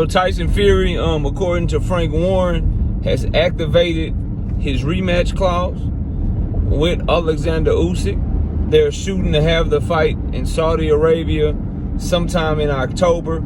So Tyson Fury, according to Frank Warren, has activated his rematch clause with Oleksandr Usyk. They're shooting to have the fight in Saudi Arabia sometime in October.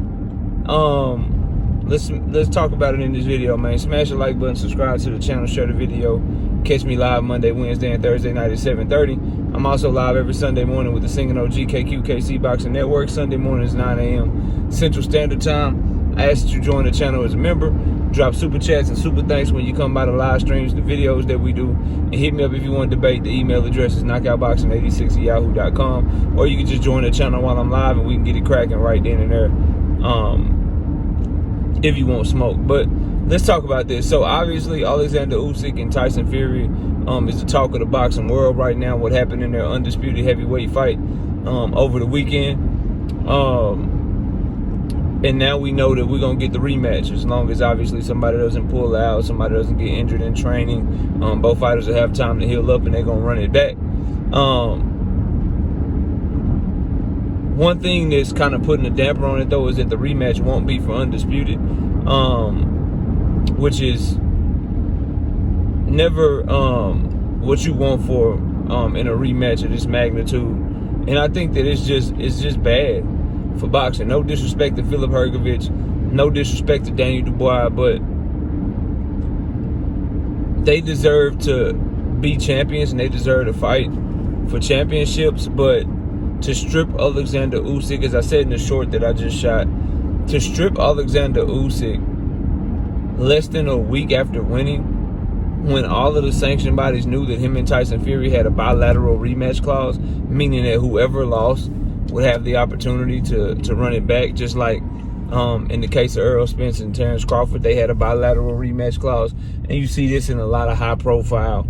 Let's talk about it in this video, man. Smash the like button, subscribe to the channel, share the video. Catch me live Monday, Wednesday, and Thursday night at 7:30. I'm also live every Sunday morning with the Singing OG KQKC Boxing Network. Sunday mornings 9 a.m. Central Standard Time. I ask that you join the channel as a member. Drop super chats and super thanks when you come by the live streams, the videos that we do. And hit me up if you want to debate. The email address is knockoutboxing86@yahoo.com. Or you can just join the channel while I'm live and we can get it cracking right then and there. If you want smoke. But let's talk about this. So obviously Oleksandr Usyk and Tyson Fury is the talk of the boxing world right now. What happened in their undisputed heavyweight fight over the weekend. And now we know that we're going to get the rematch, as long as obviously somebody doesn't pull out, somebody doesn't get injured in training. Both fighters will have time to heal up and they're going to run it back. One thing that's kind of putting a damper on it, though, is that the rematch won't be for Undisputed, which is never what you want for in a rematch of this magnitude. And I think that it's just bad for boxing. No disrespect to Filip Hrgović, no disrespect to Daniel Dubois, but they deserve to be champions and they deserve to fight for championships. But to strip Oleksandr Usyk, as I said in the short that I just shot, to strip Oleksandr Usyk less than a week after winning, when all of the sanction bodies knew that him and Tyson Fury had a bilateral rematch clause, meaning that whoever lost would have the opportunity to run it back, just like in the case of Errol Spence and Terrence Crawford, they had a bilateral rematch clause. And you see this in a lot of high-profile,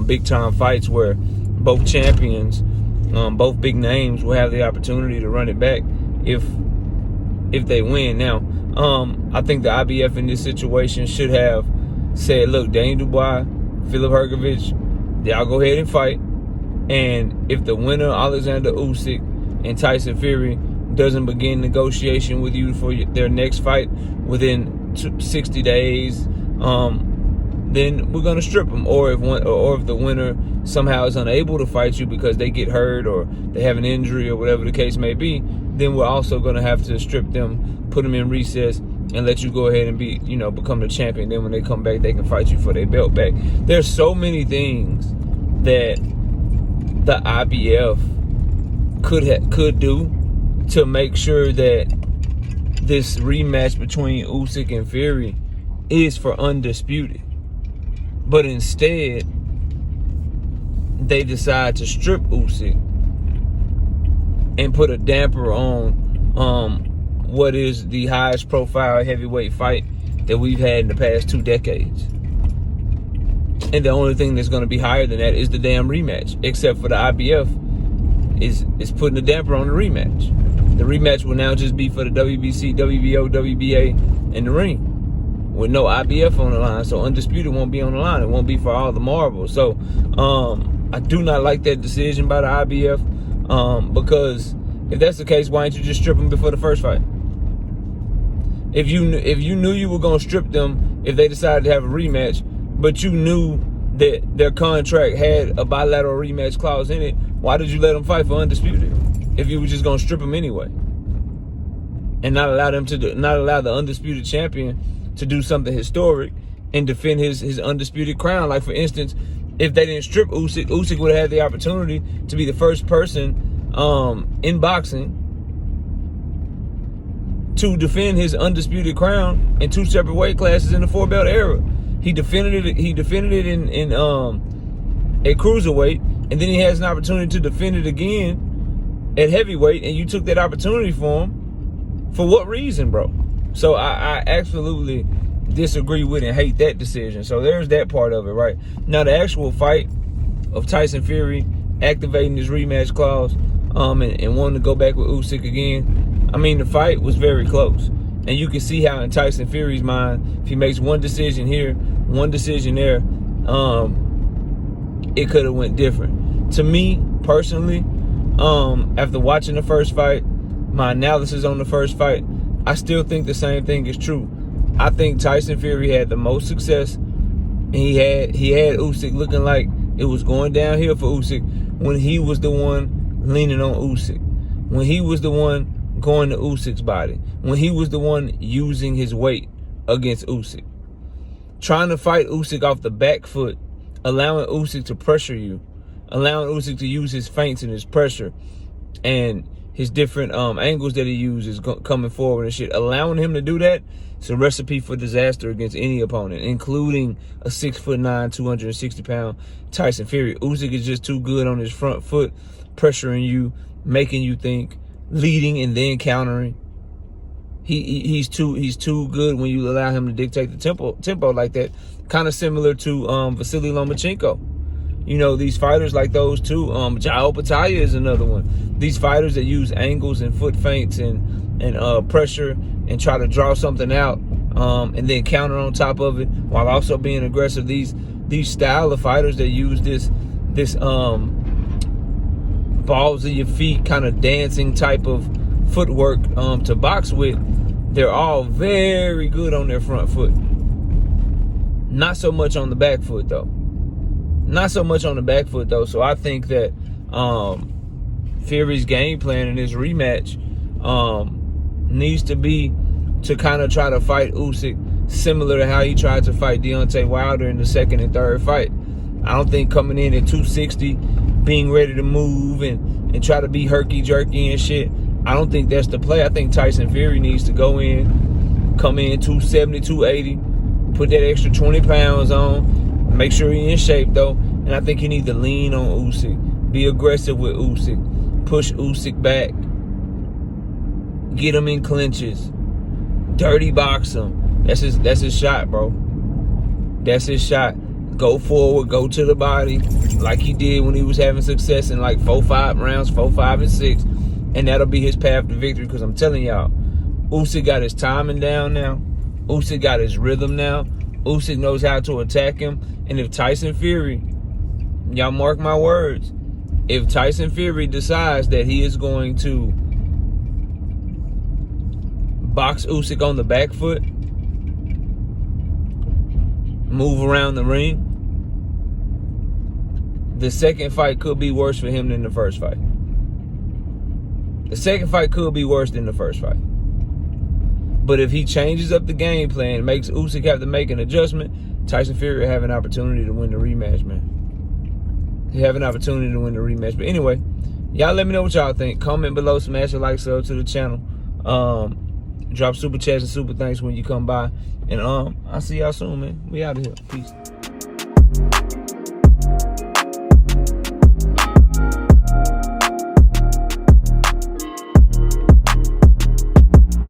big-time fights where both champions, both big names, will have the opportunity to run it back if they win. Now, I think the IBF in this situation should have said, look, Daniel Dubois, Filip Hrgović, y'all go ahead and fight. And if the winner, Oleksandr Usyk, and Tyson Fury doesn't begin negotiation with you for their next fight within 60 days, then we're gonna strip them. Or if the winner somehow is unable to fight you because they get hurt or they have an injury or whatever the case may be, then we're also gonna have to strip them, put them in recess, and let you go ahead and become the champion. Then when they come back, they can fight you for their belt back. There's so many things that the IBF could do to make sure that this rematch between Usyk and Fury is for Undisputed. But instead, they decide to strip Usyk and put a damper on what is the highest profile heavyweight fight that we've had in the past 2 decades. And the only thing that's going to be higher than that is the damn rematch, except for the IBF is putting a damper on the rematch. The rematch will now just be for the WBC, WBO, WBA, and the ring, with no IBF on the line. So Undisputed won't be on the line. It won't be for all the marbles. So I do not like that decision by the IBF, because if that's the case, why didn't you just strip them before the first fight? If you knew you were going to strip them if they decided to have a rematch, but you knew that their contract had a bilateral rematch clause in it, why did you let them fight for Undisputed if you were just going to strip them anyway and not allow the Undisputed champion to do something historic and defend his Undisputed crown? Like, for instance, if they didn't strip Usyk, Usyk would have had the opportunity to be the first person in boxing to defend his Undisputed crown in 2 separate weight classes in the 4-belt era. He defended it in at cruiserweight, and then he has an opportunity to defend it again at heavyweight, and you took that opportunity for him. For what reason, bro? So I absolutely disagree with and hate that decision. So there's that part of it, right? Now the actual fight of Tyson Fury activating his rematch clause and wanting to go back with Usyk again, I mean, the fight was very close. And you can see how in Tyson Fury's mind, if he makes one decision here, one decision there, it could have went different. To me, personally, after watching the first fight, my analysis on the first fight, I still think the same thing is true. I think Tyson Fury had the most success. And he had Usyk looking like it was going downhill for Usyk when he was the one leaning on Usyk. When he was the one going to Usyk's body. When he was the one using his weight against Usyk. Trying to fight Usyk off the back foot. Allowing Usyk to pressure you. Allowing Usyk to use his feints and his pressure. And his different angles that he uses coming forward and shit. Allowing him to do that, it's a recipe for disaster against any opponent, including a 6'9", 260-pound Tyson Fury. Usyk is just too good on his front foot, pressuring you, making you think, leading and then countering. He's too good when you allow him to dictate the tempo like that. Kind of similar to Vasily Lomachenko. You know, these fighters like those two. Jao Pataya is another one. These fighters that use angles and foot feints and pressure and try to draw something out and then counter on top of it while also being aggressive. These style of fighters that use this balls of your feet kind of dancing type of footwork to box with, they're all very good on their front foot. Not so much on the back foot though. So I think that Fury's game plan in this rematch needs to be to kind of try to fight Usyk similar to how he tried to fight Deontay Wilder in the second and third fight. I don't think coming in at 260, being ready to move and try to be herky-jerky and shit, I don't think that's the play. I think Tyson Fury needs to come in 270, 280, put that extra 20 pounds on, make sure he's in shape though, and I think he needs to lean on Usyk, be aggressive with Usyk, push Usyk back, get him in clinches, dirty box him. That's his shot, bro. That's his shot. Go forward, go to the body, like he did when he was having success in like 4-5 rounds, 4, 5, and 6. And that'll be his path to victory, because I'm telling y'all, Usyk got his timing down now. Usyk got his rhythm now. Usyk knows how to attack him. And if Tyson Fury, y'all mark my words, if Tyson Fury decides that he is going to box Usyk on the back foot, move around the ring, the second fight could be worse for him than the first fight. The second fight could be worse than the first fight. But if he changes up the game plan, makes Usyk have to make an adjustment, Tyson Fury will have an opportunity to win the rematch, man. He'll have an opportunity to win the rematch. But anyway, y'all let me know what y'all think. Comment below, smash a like, sub to the channel. Drop super chats and super thanks when you come by. And I'll see y'all soon, man. We out of here. Peace.